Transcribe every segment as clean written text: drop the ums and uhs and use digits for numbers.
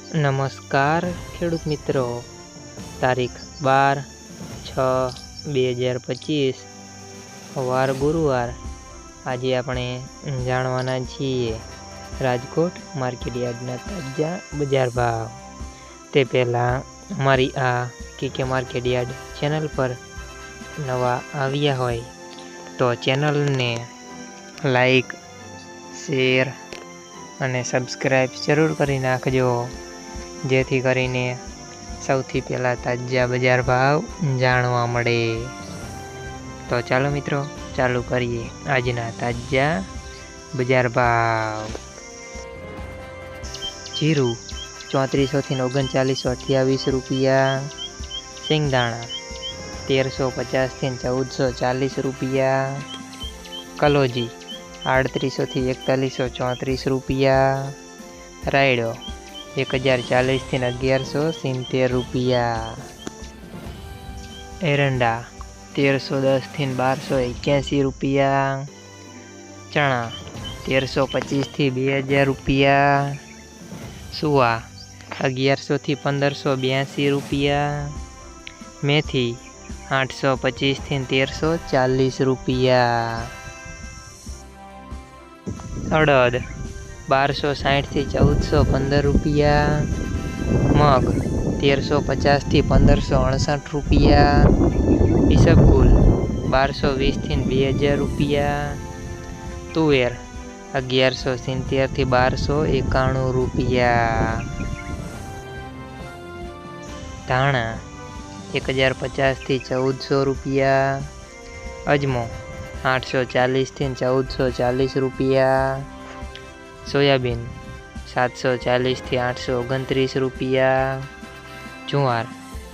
નમસ્કાર ખેડૂત મિત્રો, તારીખ 12/6/2025 વાર ગુરુવાર। આજે આપણે જાણવાના છીએ રાજકોટ માર્કેટયાર્ડના તાજા બજાર ભાવ। તે પહેલાં અમારી આ કે માર્કેટયાર્ડ ચેનલ પર નવા આવ્યા હોય તો ચેનલને લાઈક, શેર અને સબસ્ક્રાઈબ જરૂર કરી નાખજો, જેથી કરીને સૌથી પહેલાં તાજા બજાર ભાવ જાણવા મળે। તો ચાલો મિત્રો, ચાલુ કરીએ આજના તાજા બજાર ભાવ। જીરું 3400 થી 3928 રૂપિયા, સિંગદાણા 1350 થી 1440 રૂપિયા, કલોજી 3800 થી 4134 રૂપિયા, રાયડો 1040 થી 1170 રૂપિયા, એરંડા 1310 થી 1281 રૂપિયા, ચણા 1325 થી 2000 રૂપિયા, સુવા 1100 થી 1582 રૂપિયા, મેથી 825 થી 1340 રૂપિયા, અડદ 1260 થી 1415 રૂપિયા, મગ 1350 થી 1568 રૂપિયા, ઈસબગુલ 1220 થી 2000 રૂપિયા, તુવેર 1170 થી 1291 રૂપિયા, ધાણા 1050 થી 1400 રૂપિયા, અજમો 840 થી 1440 રૂપિયા, સોયાબીન 740 થી 829 રૂપિયા, જુવાર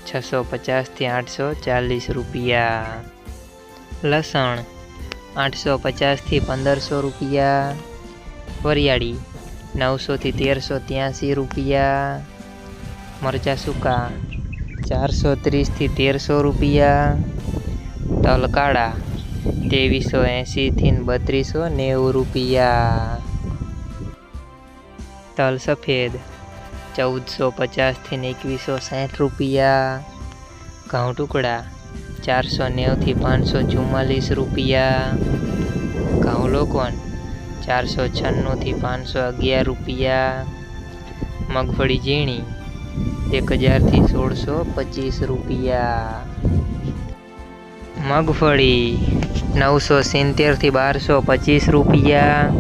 650 થી 840 રૂપિયા, લસણ 850 થી 1500 રૂપિયા, વરિયાળી 900 થી 1383 રૂપિયા, મરચાં સૂકા 430 થી 1300 રૂપિયા, તલ કાળા 2380 થી 3290 રૂપિયા, તલ સફેદ 1450 થી 2160 રૂપિયા, ઘઉં ટુકડા 490 થી 544 રૂપિયા, ઘઉં લોકવન 496 થી 511 રૂપિયા, મગફળી ઝીણી 1000 થી 1625 રૂપિયા, મગફળી 970 થી 1225 રૂપિયા,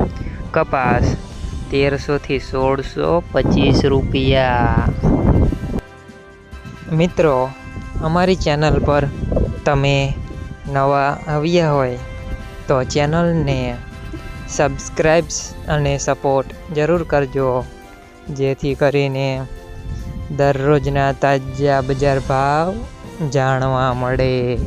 કપાસ 1300 થી 1625 રૂપિયા। મિત્રો, અમારી ચેનલ પર તમે નવા આવ્યા હોય તો ચેનલને સબસ્ક્રાઈબ અને સપોર્ટ જરૂર કરજો, જેથી કરીને દરરોજના તાજા બજાર ભાવ જાણવા મળે।